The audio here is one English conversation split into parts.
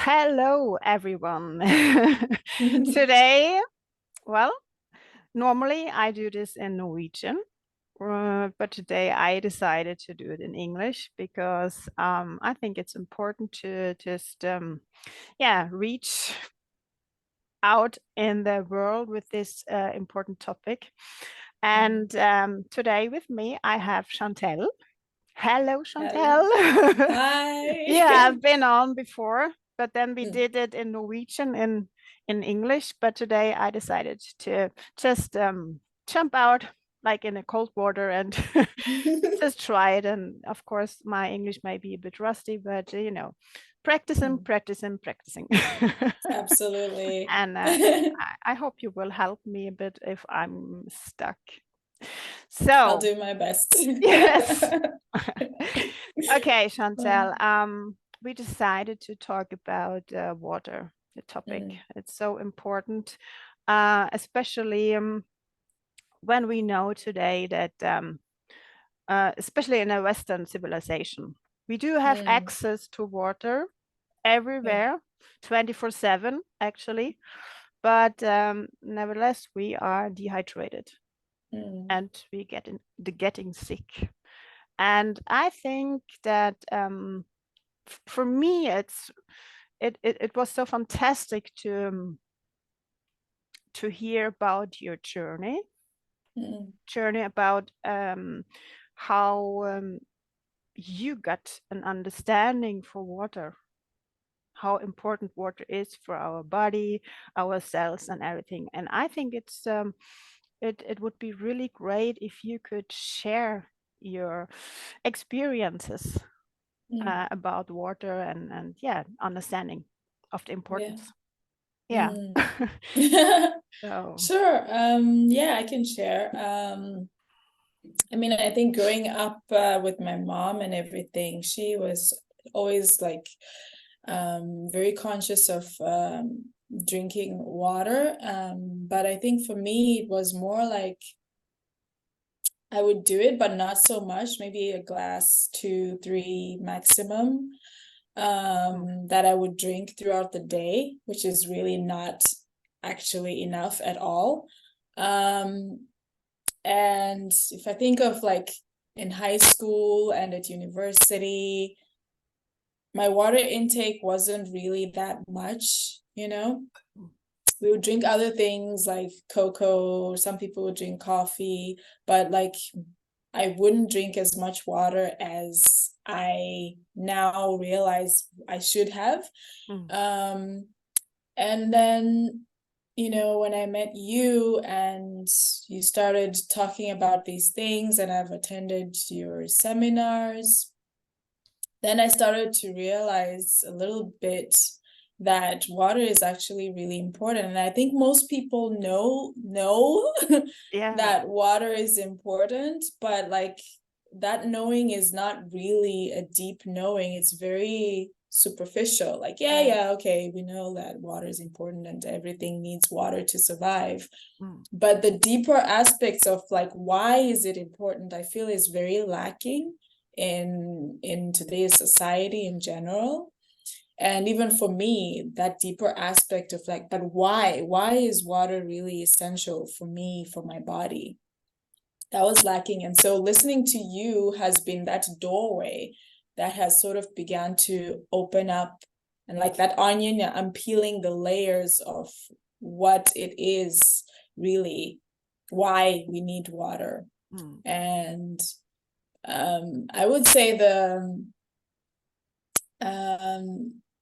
Hello, everyone. Today, well, normally I do this in Norwegian, but today I decided to do it in English because I think it's important to just, reach out in the world with this important topic. And today with me, I have Chantell. Hello, Hello. Chantell. Yeah, Hi. I've been on before, but then we Mm. did it in Norwegian in English. But today I decided to just jump out like in a cold water and just try it. And of course, my English may be a bit rusty, but practicing, Mm. practicing, practicing. Absolutely. And I hope you will help me a bit if I'm stuck. I'll So, do my best. yes. Okay, Uh, Chantell. We decided to talk about water, the topic. mm, It's so important, especially when we know today that, especially in a Western civilization, we do have mm, access to water yeah. everywhere, 24/7, actually. But nevertheless, we are dehydrated Mm, and we getting sick. And I think that for me, it was so fantastic to hear about your mm, journey about how you got an understanding for water, how important water is for our body, our cells, and everything. And I think it would be really great if you could share your experiences mm, about water and yeah, understanding of the yeah. importance. Yeah. Mm. So Sure. Yeah, I can share. I mean, I think growing up with my mom and everything, she was always like very conscious of drinking water. But I think for me, it was more like I would do it, but not so much, maybe a glass, two, three maximum, mm, that I would drink throughout the day, which is really not actually enough at all. Um, and if I think of like in high school and at university, my water intake wasn't really that much, you know? We would drink other things like cocoa, some people would drink coffee, but like I wouldn't drink as much water as I now realize I should have. mm, Um, and then, when I met you and you started talking about these things, and I've attended your seminars, then I started to realize a little bit that water is actually really important. And I think most people know yeah, that water is important, but like that knowing is not really a deep knowing. It's very superficial. Like, mm, yeah, okay, we know that water is important and everything needs water to survive. mm, But the deeper aspects of like why is it important, I feel is very lacking in today's society in general. And even for me, that deeper aspect of like, but why is water really essential for me, for my body, that was lacking. And so listening to you has been that doorway that has sort of began to open up, and like that onion, I'm peeling the layers of what it is really, why we need water. mm. And I would say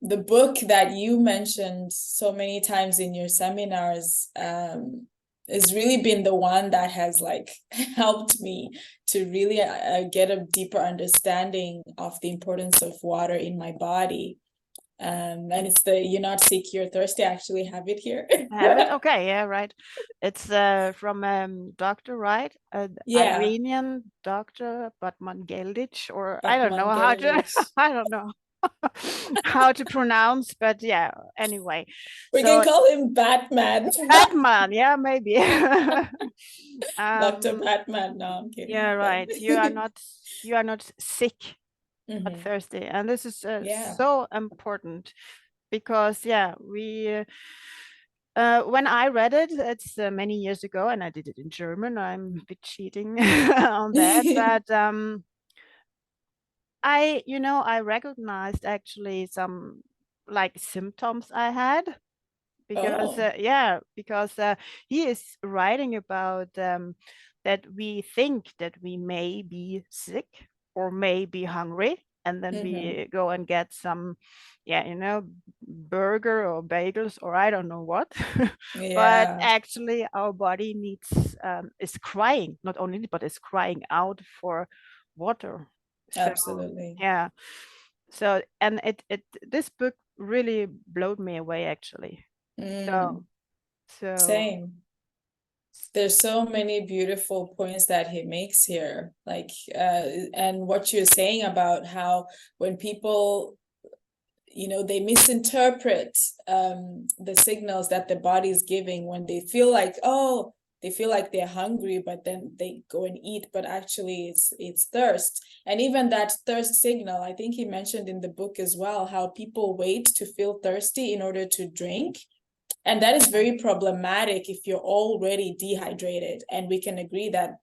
the book that you mentioned so many times in your seminars has really been the one that has like helped me to really get a deeper understanding of the importance of water in my body. And it's the You're Not Sick, You're Thirsty. I actually have it here. Have it? Okay, yeah, right. It's from doctor, right? Yeah, Iranian doctor Batman Geldich, or I don't know Batman how to Geldich. I don't know how to pronounce, but yeah, anyway. We can So call him Batman. Batman, yeah, maybe. Dr. um, Batman. No, I'm yeah, kidding. But right. You are not sick but Mhm. thirsty, and this is Yeah. so important because yeah, we when I read it, it's many years ago, and I did it in German. I'm a bit cheating on that, but I recognized actually some like symptoms I had because Oh. he is writing about that we think that we may be sick or may be hungry, and then Mm-hmm. we go and get some, burger or bagels or I don't know what. But Yeah, actually, our body needs is crying, not only but is crying out for water. So absolutely. yeah, so and it this book really blowed me away actually. Mm, So, so same. There's so many beautiful points that he makes here. Like, and what you're saying about how when people, they misinterpret the signals that the body is giving when they feel like, oh, they feel like they're hungry, but then they go and eat, but actually it's thirst. And even that thirst signal, I think he mentioned in the book as well, how people wait to feel thirsty in order to drink. And that is very problematic if you're already dehydrated. And we can agree that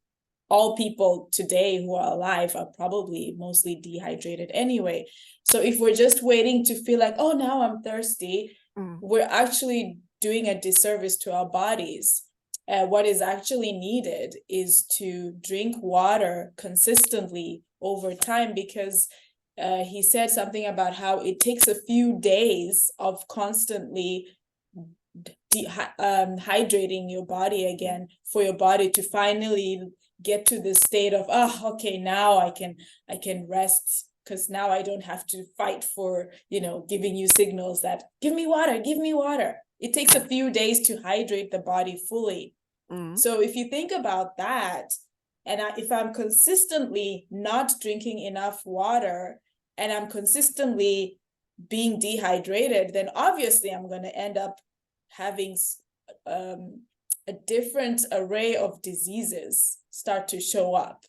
all people today who are alive are probably mostly dehydrated anyway. So if we're just waiting to feel like, oh, now I'm thirsty, we're actually doing a disservice to our bodies. What is actually needed is to drink water consistently over time, because he said something about how it takes a few days of constantly hydrating your body again for your body to finally get to this state of, oh, okay, now I can rest, because now I don't have to fight for giving you signals that give me water, give me water. It takes a few days to hydrate the body fully. So if you think about that, and if I'm consistently not drinking enough water and I'm consistently being dehydrated, then obviously I'm going to end up having a different array of diseases start to show up,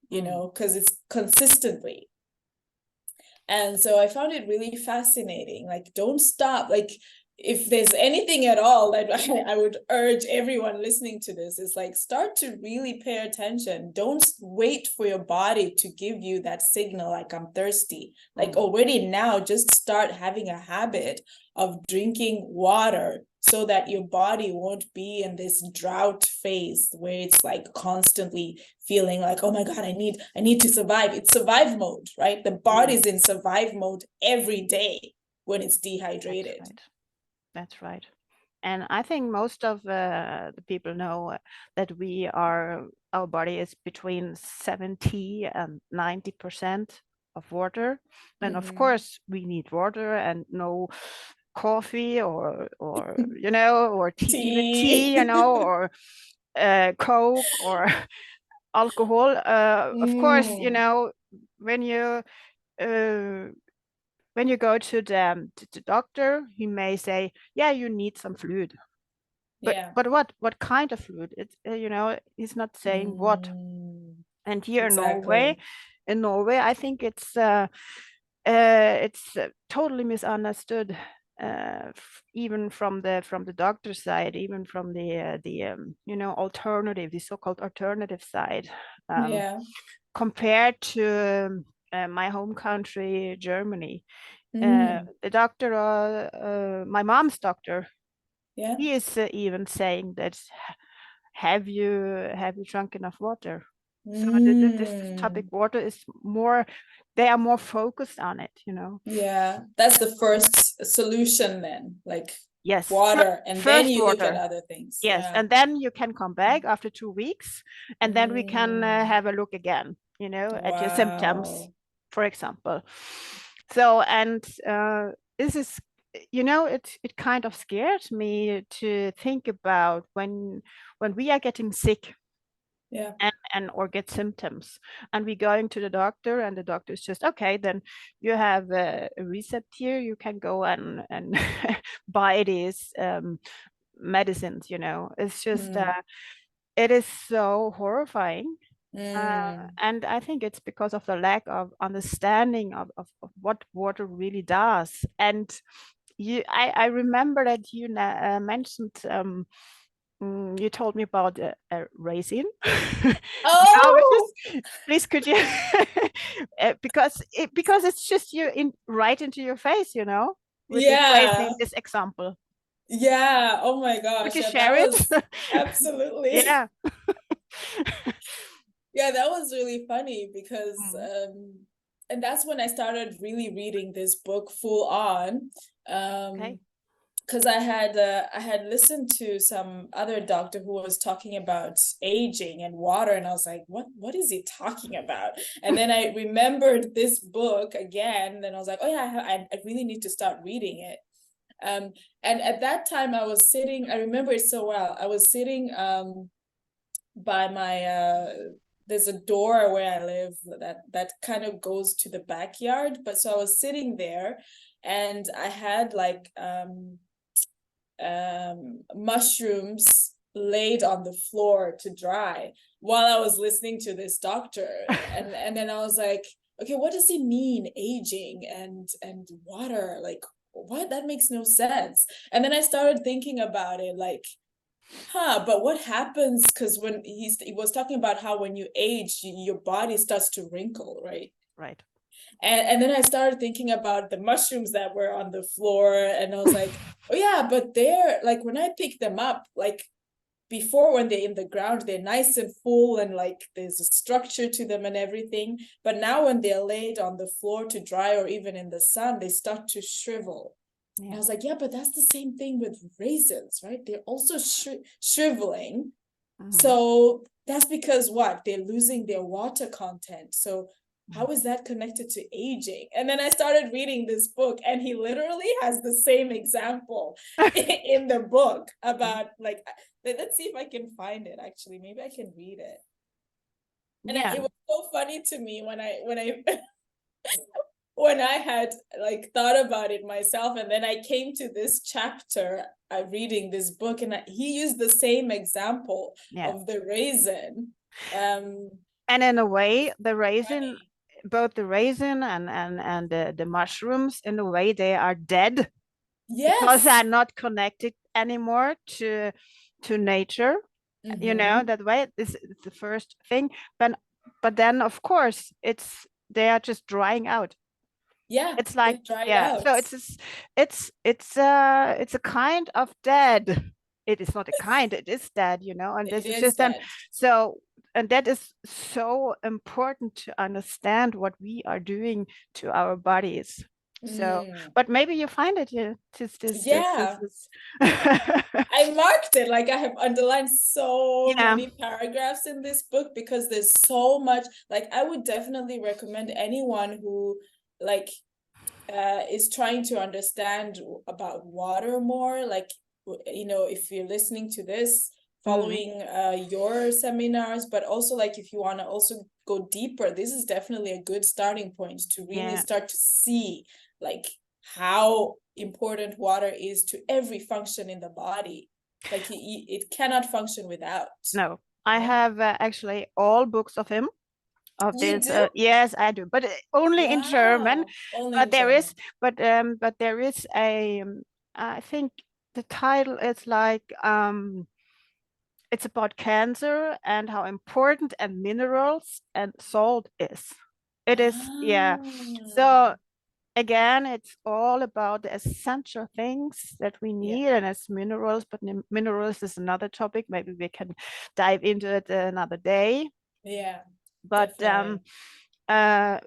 because it's consistently. And so I found it really fascinating. Like, don't stop. Like, if there's anything at all that I would urge everyone listening to this, is like, start to really pay attention. Don't wait for your body to give you that signal, like, I'm thirsty. Like, already now, just start having a habit of drinking water so that your body won't be in this drought phase where it's like constantly feeling like, oh my God, I need to survive. It's survive mode, right? The body's in survive mode every day when it's dehydrated. That's right. And I think most of the people know that our body is between 70 and 90% of water. And of course, we need water and no coffee or tea, even tea, Tea. or Coke or alcohol. Of course, when you uh, when you go to the doctor, he may say, "Yeah, you need some fluid." Yeah. But what kind of fluid? He's not saying what. And here Exactly. in Norway, I think it's totally misunderstood, even from the doctor side, even from the so-called alternative side, Yeah. compared to my home country, Germany. Mm. The doctor, my mom's doctor, Yeah. he is even saying that have you drunk enough water? So this topic Mm. water is more, they are more focused on it. Yeah. That's the first solution then, like Yes, water, and then first you look at water. other things. Yes, Yeah. and then you can come back after 2 weeks, and then we can Mm. have a look again, at your symptoms, Wow. for example. So, and this is, it kind of scared me to think about when we are getting sick Yeah. and or get symptoms, and we going to the doctor, and the doctor is just, okay, then you have a recept here, you can go and buy these medicines. It's just Mm. it is so horrifying. Mm. And I think it's because of the lack of understanding of what water really does. And I remember that you mentioned you told me about raisin. Now, Oh, please could you because it's just you in right into your face, you know, with this raisin, yeah. this example. Yeah. Oh my Could gosh. you Yeah, share that it? was absolutely. Yeah. Yeah, that was really funny because Mm. and that's when I started really reading this book full on. Okay. Because I had listened to some other doctor who was talking about aging and water, and I was like, what is he talking about? And then I remembered this book again, and I was like, oh yeah, I really need to start reading it. And at that time I was sitting, I remember it so well. I was sitting by my there's a door where I live that kind of goes to the backyard. But so I was sitting there and I had like mushrooms laid on the floor to dry while I was listening to this doctor. And then I was like, okay, what does he mean aging and water? Like, what? That makes no sense. And then I started thinking about it, like, but what happens? Because when he was talking about how when you age, your body starts to wrinkle, right? Right. And then I started thinking about the mushrooms that were on the floor, and I was like, oh yeah, but they're like, when I pick them up, like before, when they're in the ground, they're nice and full and like there's a structure to them and everything. But now when they're laid on the floor to dry or even in the sun, they start to shrivel. And I Yeah. was like, yeah, but that's the same thing with raisins, right? They're also shriveling. Mm-hmm. So that's because what? They're losing their water content. So how Mm. is that connected to aging? And then I started reading this book, and he literally has the same example in the book about like, let's see if I can find it. Actually, maybe I can read it. And Yeah. it was so funny to me when I when I had like thought about it myself, and then I came to this chapter, reading this book, and he used the same example Yeah. of the raisin. Um, And in a way, the raisin, funny. both the raisin and the mushrooms, in a way, they are dead because they are Yes. not connected anymore to nature. You know, Mm-hmm. that way this is the first thing. But then of course they are just drying out. Yeah, It's like, they dried yeah, out. so it's a kind of dead. It is not a kind, it is dead, you know, and It this is is just then. dead. So, and that is so important to understand what we are doing to our bodies. So, Mm. but maybe you find it here. Yeah. This. I marked it, like I have underlined so Yeah. many paragraphs in this book because there's so much. Like I would definitely recommend anyone who like is trying to understand about water more, like, you know, if you're listening to this, Mm. following your seminars, but also like if you want to also go deeper, this is definitely a good starting point to really Yeah. start to see like how important water is to every function in the body. Like it cannot function without, No, you I know. have actually all books of him. Of You this, do? yes, I do, but only in German. Wow, only But in German. there is a, I think the title is like, it's about cancer and how important and minerals and salt is. It is, yeah. Ah, So again, it's all about the essential things that we yeah, need, and as minerals, but minerals is another topic. Maybe we can dive into it another day. yeah, But definitely. uh,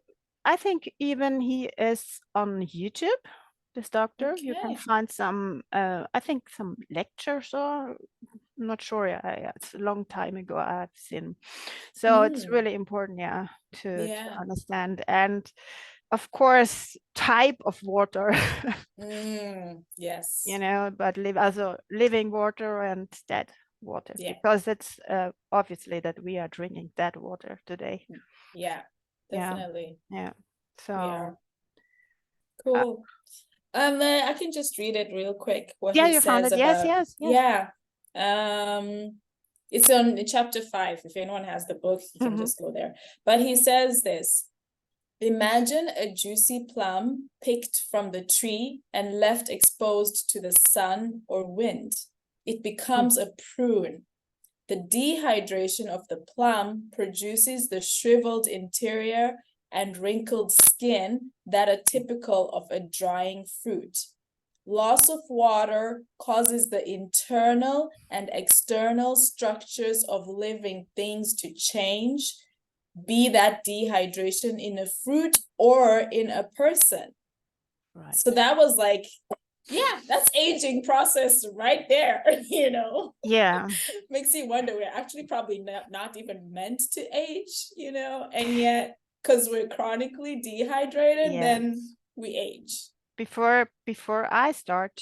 I think even he is on YouTube, this doctor. You can Okay. find some, I think some lectures, or I'm not sure. It's a long time ago I've seen. So it's Mm, really important, yeah, to yeah. understand. And of course, type of water, you Yes. know, but also living water and dead water, Yeah. because it's obviously that we are drinking dead water today. Yeah. Yeah, Definitely. yeah. We So are. uh, Cool. I can just read it real quick, what yeah, he you found says it. Yes, about, yes, yes. yeah. Um, it's on chapter 5. If anyone has the book, you can Hmm. just go there. But he says this: Imagine a juicy plum picked from the tree and left exposed to the sun or wind. It becomes a prune. The dehydration of the plum produces the shriveled interior and wrinkled skin that are typical of a drying fruit. Loss of water causes the internal and external structures of living things to change, be that dehydration in a fruit or in a person. Right. So that was like, yeah, that's aging process right there, you know? Yeah. Makes you wonder, we're actually probably not even meant to age, you know? And yet, because we're chronically dehydrated, Yes. then we age. Before I started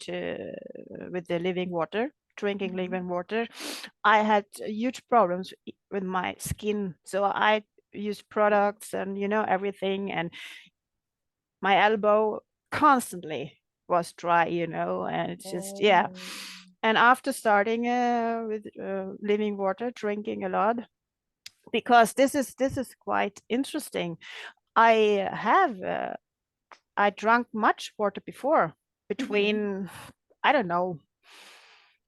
to with the living water, drinking living water, I had huge problems with my skin. So I used products and everything, and my elbow constantly was dry, and it's just yeah. And after starting with living water, drinking a lot, because this is quite interesting. I drank much water before, between I don't know,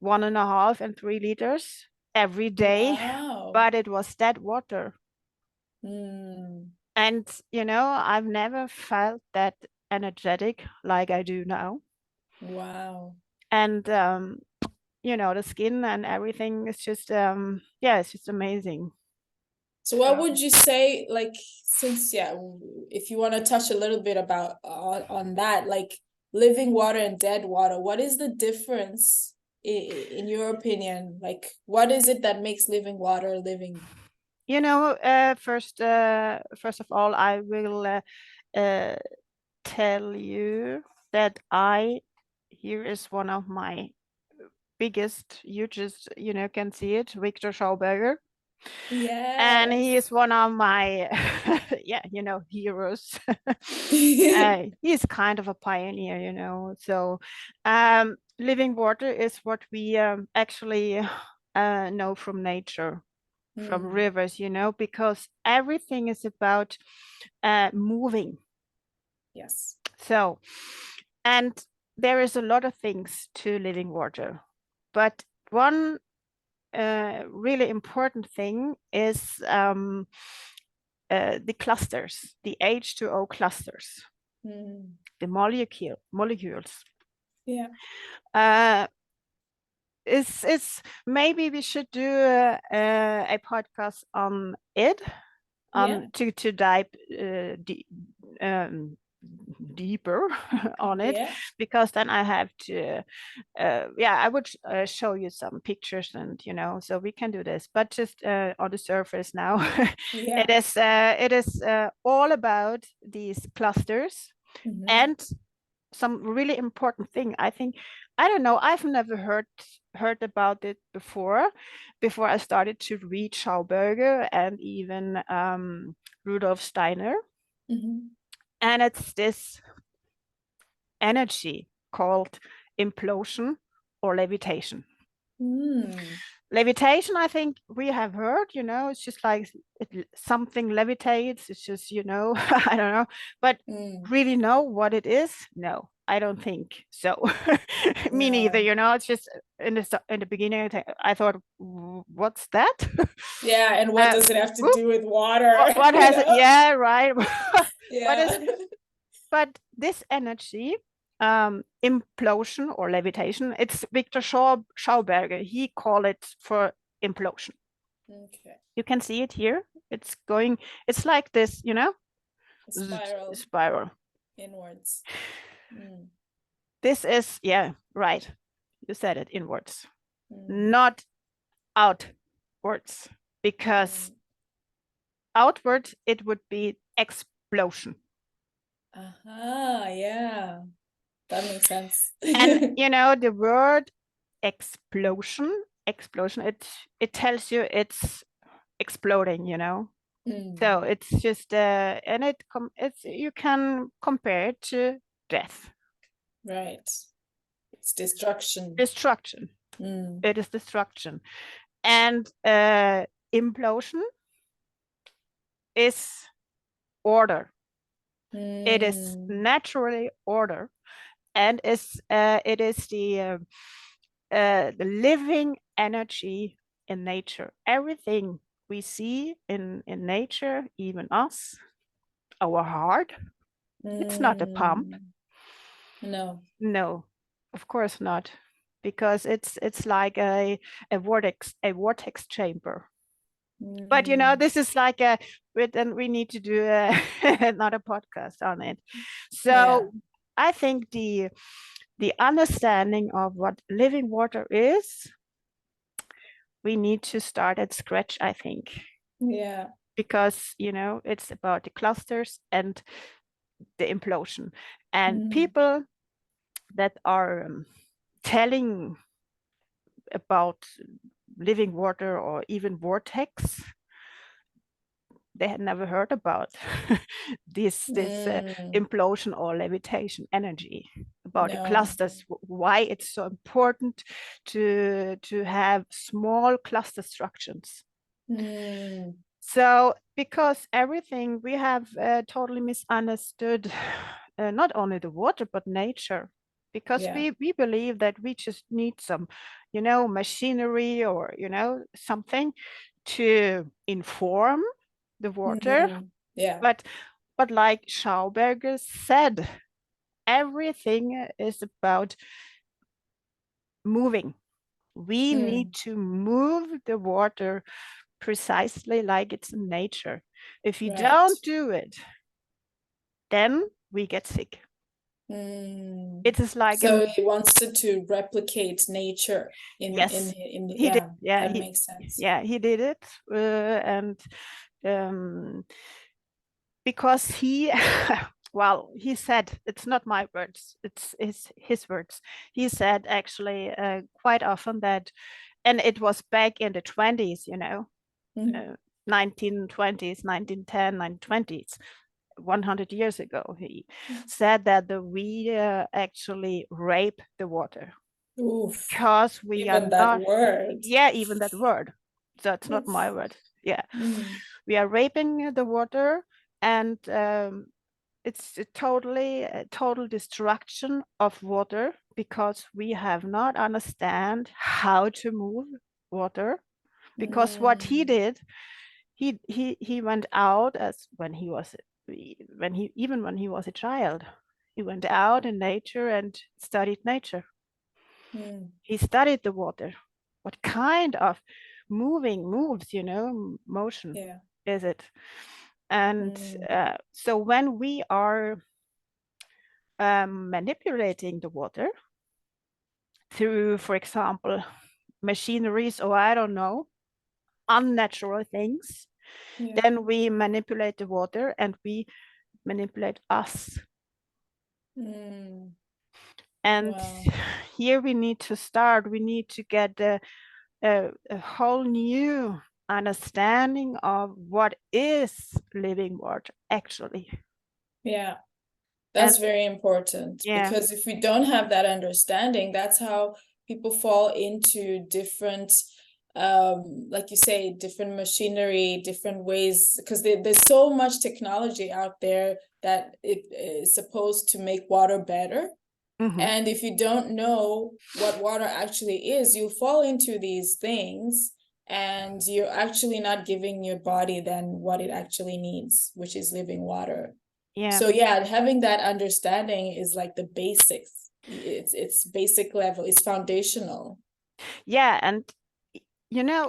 1.5 and 3 liters every day. Wow. But it was that water. Mm. And I've never felt that energetic like I do now. Wow. And the skin and everything is just yeah, it's just amazing. So what would you say, like, since, yeah, if you want to touch a little bit about on that, like living water and dead water, what is the difference in your opinion? Like, what is it that makes living water living? First of all, I will tell you that here is one of my biggest, you just, can see it, Victor Schauberger. And he Yes. is one of my, yeah, heroes. He's kind of a pioneer, So living water is what we actually know from nature, from rivers, because everything is about moving. Yes. So, and there is a lot of things to living water, but one really important thing is the clusters, the H2O clusters, the molecules. Yeah. It's maybe we should do a podcast on it, to dive deeper on it, because then I have to yeah, I would show you some pictures, and so we can do this, but just on the surface now. Yeah. It is all about these clusters. And some really important thing, I think, I don't know, I've never heard about it before I started to read Schauberger and even Rudolf Steiner. And it's this energy called implosion or levitation. Levitation, I think we have heard, it's just like something levitates. It's just, I don't know, but really know what it is? No, I don't think so. Me neither, it's just in the beginning, I thought, what's that? Yeah, and what does it have to do with water? What has it? Yeah, right. Yeah. But this energy, implosion or levitation, it's Victor Schauberger. He called it for implosion. Okay. You can see it here. It's like this, A spiral. Inwards. This is, yeah, right. You said it, inwards, not outwards, because outwards it would be explosion. Yeah. That makes sense. And the word explosion, it tells you it's exploding, So it's just and it's you can compare it to death. Right. It's destruction. It is destruction. And implosion is order. It is Mm. naturally order, and it is the living energy in nature. Everything we see in nature, even us, our heart, it's not a pump. No. No, of course not, because it's like a vortex chamber. But this is like and we need to do another podcast on it. Yeah. So I think the understanding of what living water is, we need to start at scratch, I think, Yeah. because it's about the clusters and the implosion, and people that are telling about living water or even vortex, they had never heard about this Mm. implosion or levitation energy, about the No. clusters, why it's so important to have small cluster structures. Mm. So because everything we have totally misunderstood, not only the water but nature, because Yeah. we believe that we just need some machinery or something to inform the water. Yeah. But like Schauberger said, everything is about moving. We need to move the water precisely like it's in nature. If you Right. don't do it, then we get sick. It is like So he wants to replicate nature yes, he did. yeah, Yeah, that makes sense. he did it, and um, because he, well, he said, it's not my words, it's his words. He said actually quite often that, and it was back in the 20s, 1920s, 1910, 1920s, 100 years ago. He said that we actually rape the water Oof, because we are even that not, word. yeah, even that word. That's not my Oof. word. Yeah. Mm. We are raping the water, and it's a total destruction of water because we have not understand how to move water. Because what he Mm. did, he went out as when he was a child. He went out in nature and studied nature. Mm. He studied the water. What kind of moves, motion Yeah. is it? And Mm. so when we are manipulating the water through, for example, machineries or I don't know, unnatural things, Yeah. then we manipulate the water and we manipulate us. Mm. And Wow. here we need to start. We need to get a whole new understanding of what is living water actually. Yeah. And That's very important yeah. because if we don't have that understanding, that's how people fall into different, like you say, different machinery, different ways, because there's so much technology out there that it is supposed to make water better. Mm-hmm. And if you don't know what water actually is, you fall into these things and you're actually not giving your body then what it actually needs, which is living water. Yeah. So yeah, having that understanding is like the basics. It's basic level, it's foundational. Yeah, and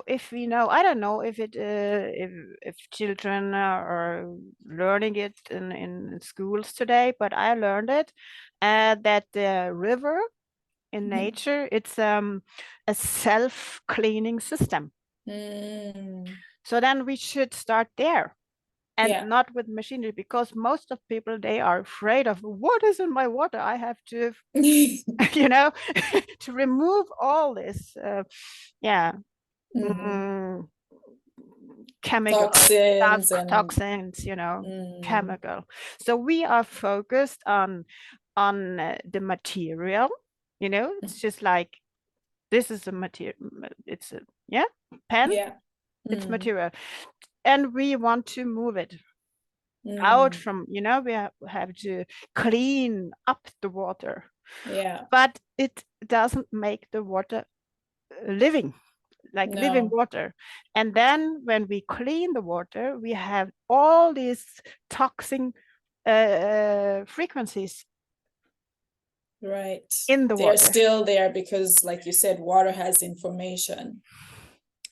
if we know, I don't know if if children are learning it in schools today, but I learned it that the river in nature, it's a self-cleaning system. Mm. So then we should start there and Yeah. not with machinery, because most of people, they are afraid of what is in my water. I have to, to remove all this. Yeah. Mm, chemical Toxins and toxins, mm. chemical. So we are focused on the material. It's just like this is a material. It's a pen. Yeah. It's Mm. material, and we want to move it. out Mm. from, we have to clean up the water, Yeah. but it doesn't make the water living, like living No. water. And then when we clean the water, we have all these toxic frequencies Right. in the They're water. still there because, like you said, water has information.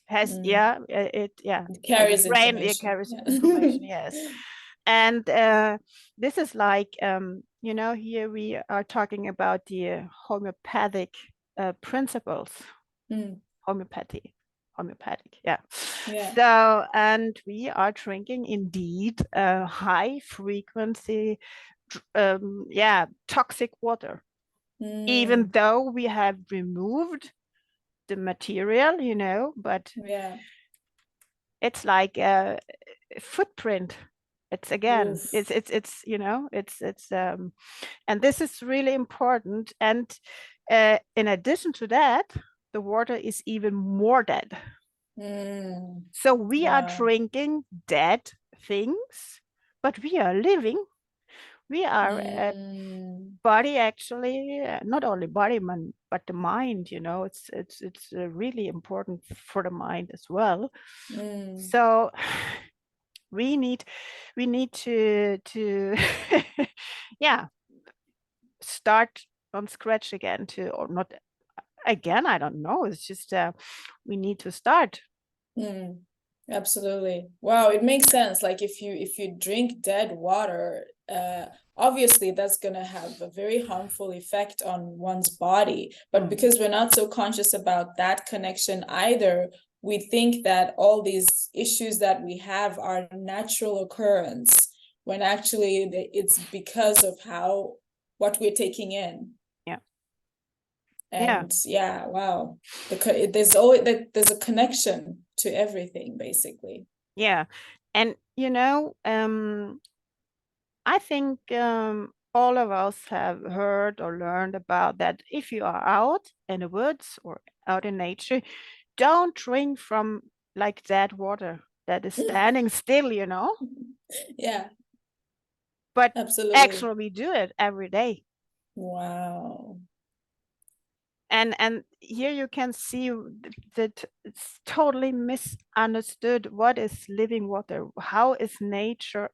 Has Mm. it It like the carries brain, it information. carries Yeah. information, yes. And this is like, here we are talking about the homeopathic principles. Mm. Homeopathic, yeah. Yeah. So, and we are drinking indeed high frequency, toxic water, even Mm. though we have removed the material, but Yeah. it's like a footprint. It's again, Oof. and this is really important. And in addition to that, the water is even more dead. Mm. So we are Wow. drinking dead things, but we are living. We are a Mm. body, actually, not only body, but the mind. It's really important for the mind as well. Mm. So we need to yeah, start on scratch again, or not again, I don't know. It's just we need to start. Mm. Absolutely. Wow, it makes sense. Like if you drink dead water, obviously that's gonna have a very harmful effect on one's body. But because we're not so conscious about that connection either, we think that all these issues that we have are natural occurrence, when actually it's because of what we're taking in. Yeah. And yeah, wow. There's a connection to everything, basically. Yeah. And I think all of us have heard or learned about that. If you are out in the woods or out in nature, don't drink from like that water that is standing still. Yeah, But absolutely. actually we do it every day. Wow. And here you can see that it's totally misunderstood. What is living water? How is nature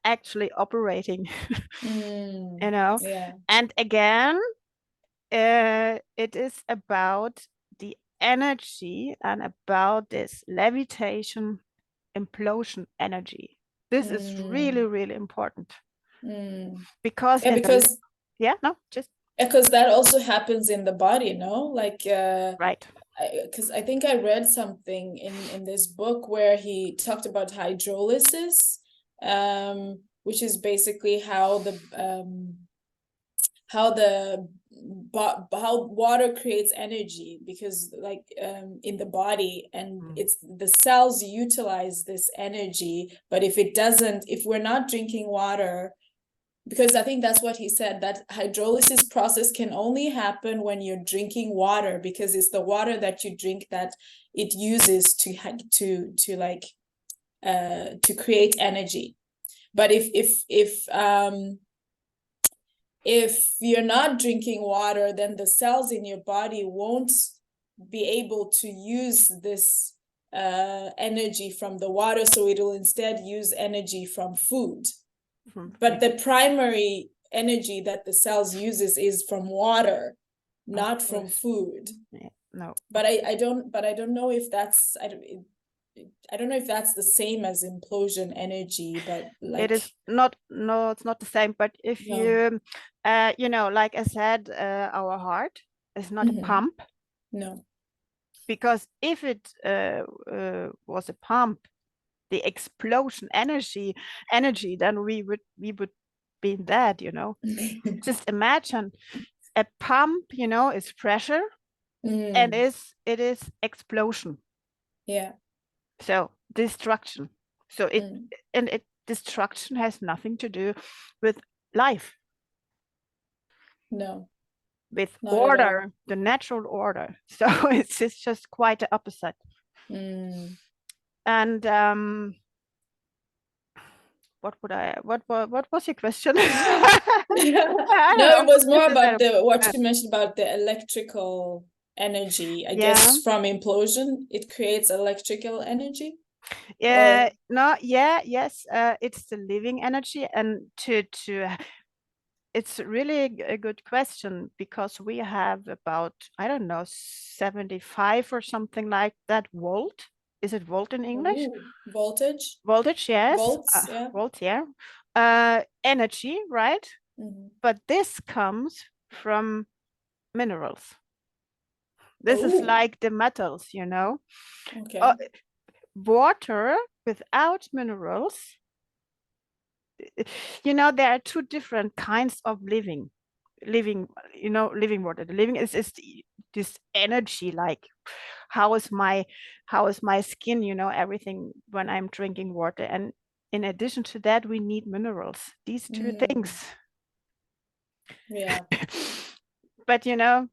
actually operating? Mm, you know yeah. and again, it is about the energy and about this levitation implosion energy. This is really, Mm, really important, mm. because Yeah, in the no, just because that also happens in the body, no? Like right. because I think I read something in this book where he talked about hydrolysis, which is basically how water creates energy, because like in the body, and it's the cells utilize this energy. But if we're not drinking water, because I think that's what he said, that hydrolysis process can only happen when you're drinking water, because it's the water that you drink that it uses to create energy. But if you're not drinking water, then the cells in your body won't be able to use this energy from the water, so it will instead use energy from food. But the primary energy that the cells uses is from water, not from food. Yeah, no. But I don't know if that's I don't know if that's the same as implosion energy, but It like is not, no, it's not the same. But if no. you like I said, our heart is not a Mm-hmm. pump. No. Because if it was a pump, the explosion energy, then we would be dead. Just imagine a pump, is pressure, and Mm, it is explosion. yeah. So destruction. So Mm, destruction has nothing to do with life, no, with not at all. order, the natural order. So it's just quite the opposite. Mm, And what was your question? No, it was more about what uh, you mentioned about the electrical energy. I yeah. guess from implosion, it creates electrical energy. Yeah, Or no, yeah, yes, it's the living energy, and it's really a good question, because we have about, I don't know, 75 or something like that volt. Is it volt in English? voltage, Voltage, yes. volts, yeah. Volt, yeah. Energy, right? But this comes from minerals. This is like the metals, you know. Okay. Water without minerals, you know, there are two different kinds of living, you know, living water. The living is this energy, like how is my skin, you know, everything when I'm drinking water. And in addition to that, we need minerals, these two things. Yeah. But you know,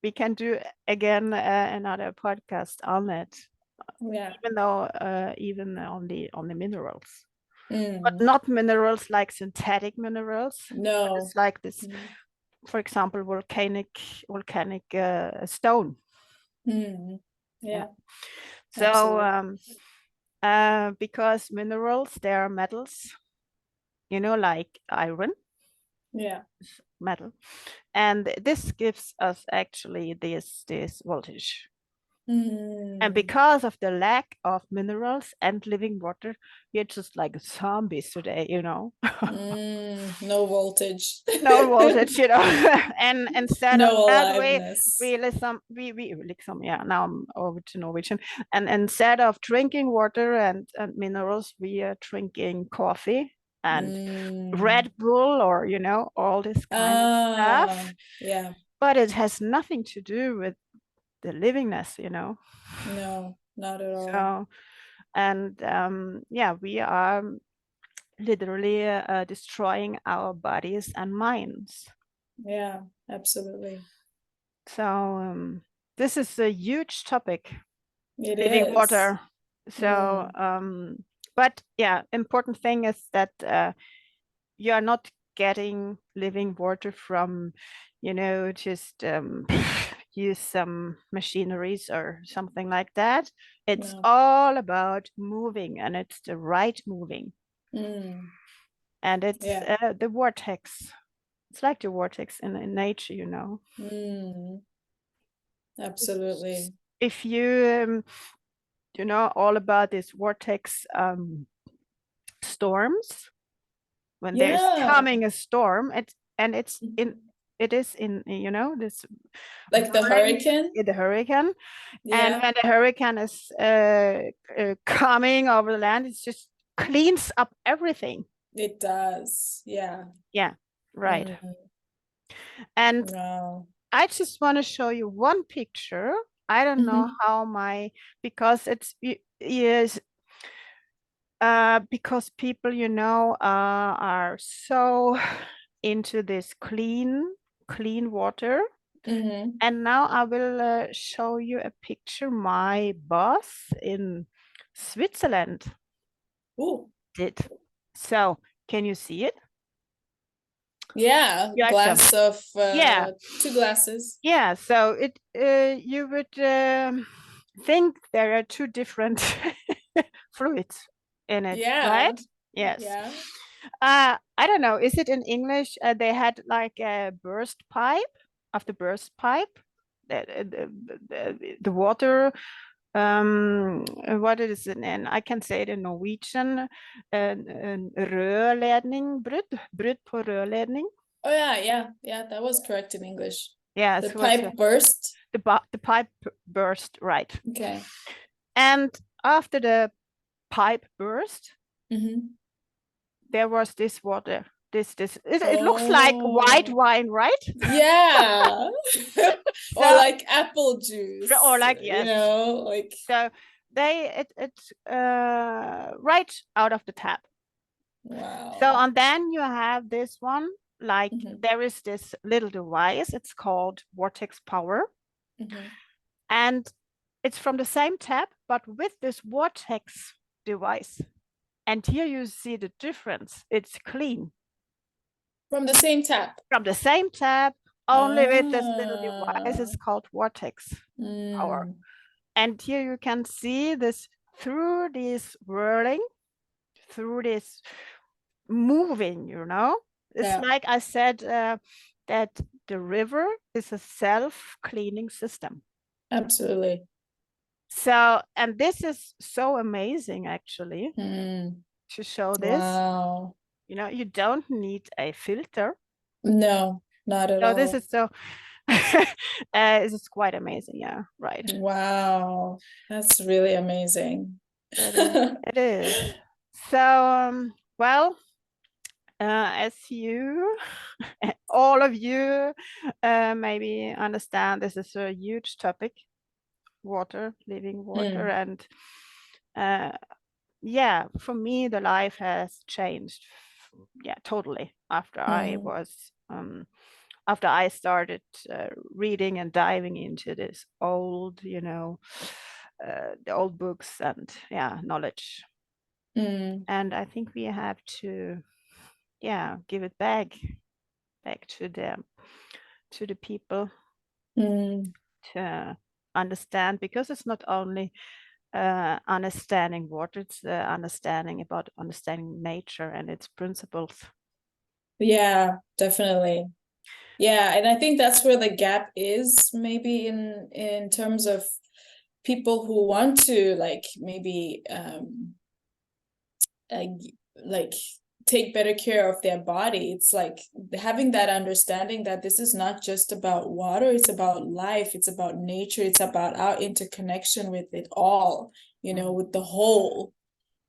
we can do again another podcast on it. Yeah. Even though even on the minerals, but not minerals like synthetic minerals. No. It's like this, for example, volcanic stone. Yeah. So because minerals, they are metals, you know, like iron. Yeah. Metal. And this gives us actually this voltage. And because of the lack of minerals and living water, we're just like zombies today, you know. No voltage. No voltage, you know. And instead no of that, aliveness. yeah, now I'm over to Norwegian. And instead of drinking water and minerals, we are drinking coffee and Red Bull, or you know, all this kind of stuff. Yeah. But it has nothing to do with the livingness, you know. No, not at all. So, and yeah, we are literally destroying our bodies and minds. Yeah, absolutely. So this is a huge topic, it living is. water. So but yeah, important thing is that you are not getting living water from, you know, just use some machineries or something like that. It's all about moving, and it's the right moving. And it's the vortex. It's like the vortex in nature, you know. Absolutely. If you you know all about this vortex storms, when there's coming a storm, it's in, you know, this like the hurricane. The hurricane. And when the hurricane is coming over the land, it just cleans up everything. It does. Yeah. Yeah, right. And I just want to show you one picture. I don't know how because it's because people, you know, are so into this clean water. And now I will show you a picture my boss in Switzerland did. So can you see it? Yeah, glass of yeah, 2 glasses. Yeah, so it you would think there are 2 different fluids in it, right? Yes. Yeah. I don't know. Is it in English? They had like a burst pipe. After burst pipe, the water. What is it in? I can say it in Norwegian. Rørledning, brudd på rørledning. Oh yeah, that was correct in English. Yeah, the pipe burst. The pipe burst, right? Okay. And after the pipe burst, there was this water. It looks like white wine, right? Yeah. Or like apple juice. Or like, yes. You know, like. So it's right out of the tap. Wow. So and then you have this one, like there is this little device. It's called vortex power. And it's from the same tap, but with this vortex device. And here you see the difference. It's clean. From the same tap. From the same tap, only with this little device. It's Ah. called vortex power. And here you can see this through this whirling, through this moving, you know. It's Yeah. like I said, that the river is a self-cleaning system. Absolutely. So, and this is so amazing, actually, to show this. Wow. You know, you don't need a filter. No, not at So all. this is so, this is quite amazing. Yeah, right. Wow, that's really amazing. It is. So, well, as you, all of you, maybe understand, this is a huge topic, water, living water. And yeah, for me, the life has changed. Yeah, totally. After I was, after I started reading and diving into this old, you know, the old books and yeah, knowledge. And I think we have to, yeah, give it back to the people to understand, because it's not only understanding water, it's understanding about understanding nature and its principles. Yeah, definitely. Yeah, and I think that's where the gap is, maybe in terms of people who want to like maybe like take better care of their body. It's like having that understanding that this is not just about water, it's about life, it's about nature, it's about our interconnection with it all, you know, with the whole.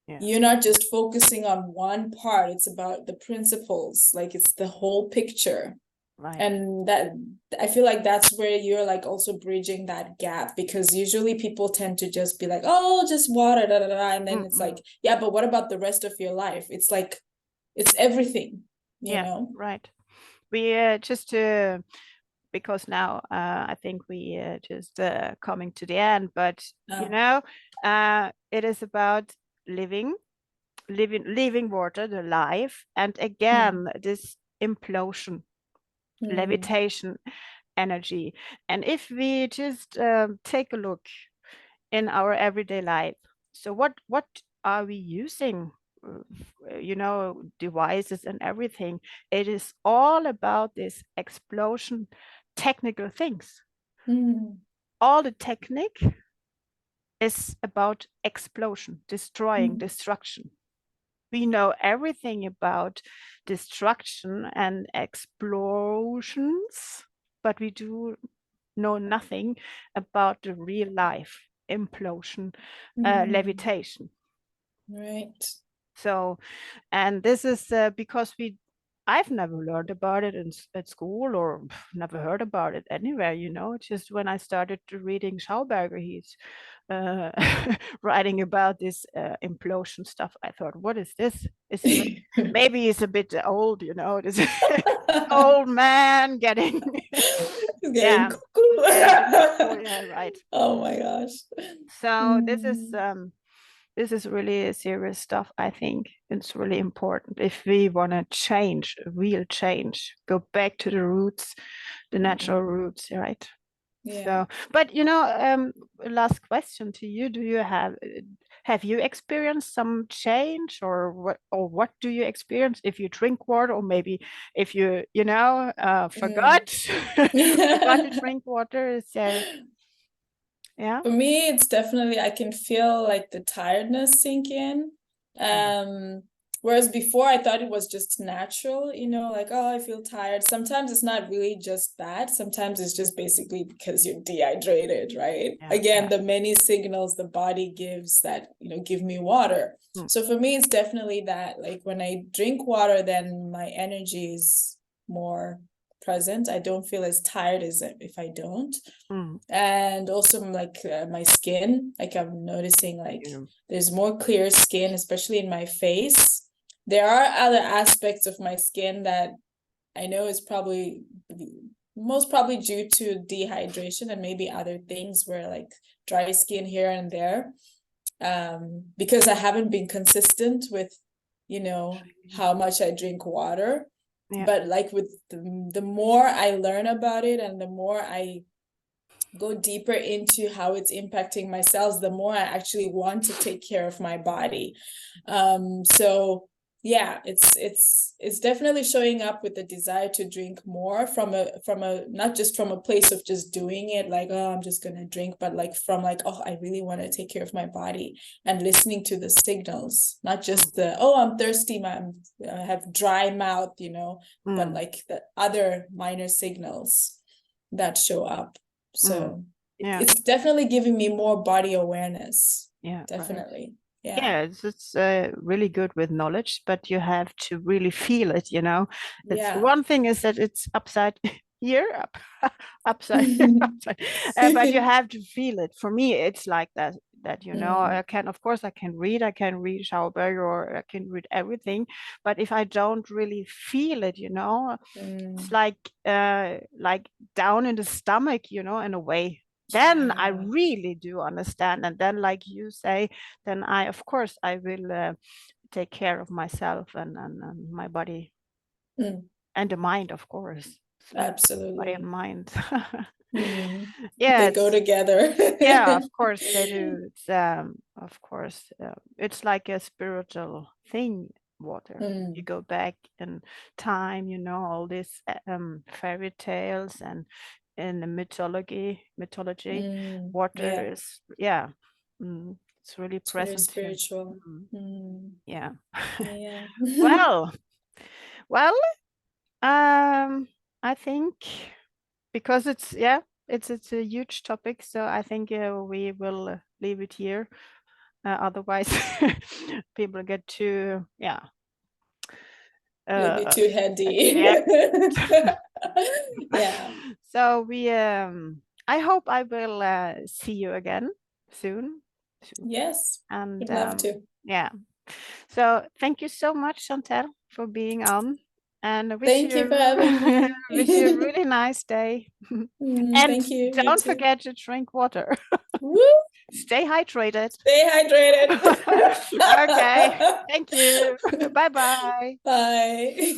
Yeah. You're not just focusing on one part, it's about the principles, like it's the whole picture. Right. And that, I feel like that's where you're like also bridging that gap, because usually people tend to just be like, oh, just water, da, da, da, and then it's like, yeah, but what about the rest of your life? It's like, it's everything, you know? Right. We just because now I think we just coming to the end, but you know, it is about living water, the life, and again this implosion, levitation energy. And if we just take a look in our everyday life, so what are we using? You know, devices and everything. It is all about this explosion, technical things. All the technique is about explosion, destroying, destruction. We know everything about destruction and explosions, but we do know nothing about the real life implosion, levitation. Right. So, and this is because I've never learned about it at school, or never heard about it anywhere, you know. Just when I started reading Schauberger, he's writing about this implosion stuff. I thought, what is this? Maybe he's a bit old, you know, this old man getting yeah. Cuckoo. Yeah, right. Oh my gosh. So this is really serious stuff. I think it's really important if we want to change, real change, go back to the roots, the natural roots, right? Yeah. So, but you know, last question to you: do you have you experienced some change, or what do you experience if you drink water, or maybe if you know forgot forgot to drink water? Is there? Yeah. For me, it's definitely, I can feel like the tiredness sink in. Whereas before I thought it was just natural, you know, like, oh, I feel tired. Sometimes it's not really just that. Sometimes it's just basically because you're dehydrated, right? Yeah, again, the many signals the body gives that, you know, give me water. So for me, it's definitely that, like when I drink water, then my energy is more present. I don't feel as tired as if I don't. And also like my skin, like I'm noticing like there's more clear skin, especially in my face. There are other aspects of my skin that I know is probably most probably due to dehydration and maybe other things where like dry skin here and there. because I haven't been consistent with, you know, how much I drink water. Yeah. But like with the more I learn about it and the more I go deeper into how it's impacting my cells, the more I actually want to take care of my body. So yeah, it's definitely showing up with the desire to drink more from a not just from a place of just doing it like, oh, I'm just gonna drink, but like from like, oh, I really want to take care of my body, and listening to the signals, not just the, oh, I'm thirsty, I have dry mouth, you know, but like the other minor signals that show up. So Yeah. it's definitely giving me more body awareness. Yeah, Definitely. right. Yeah. Yeah, it's really good with knowledge, but you have to really feel it, you know. It's Yeah. one thing is that it's upside here, upside here, upside, but you have to feel it. For me, it's like that, you know, I can, of course, I can read Schauberg, or I can read everything, but if I don't really feel it, you know, it's like down in the stomach, you know, in a way. Then I Yeah. really do understand. And then, like you say, then of course, I will take care of myself and my body and the mind, of course. Body and Absolutely. mind. Yeah, They go together. yeah, of course they do. It's of course, it's like a spiritual thing, water. You go back in time, you know, all these fairy tales and in the mythology, water Yeah. is, yeah, it's really It's very present here. spiritual. Yeah. Yeah. Well, well, I think because it's a huge topic, so I think we will leave it here. Otherwise, people get too, Maybe too heady. yeah. Yeah. So I hope I will see you again soon. Yes. And Would love to. yeah. So thank you so much, Chantell, for being on, and I wish Thank you for you having me. wish you a really nice day. And Thank you. You don't too. forget to drink water. Woo! Stay hydrated. Stay hydrated. Okay. Thank you. Bye bye. Bye.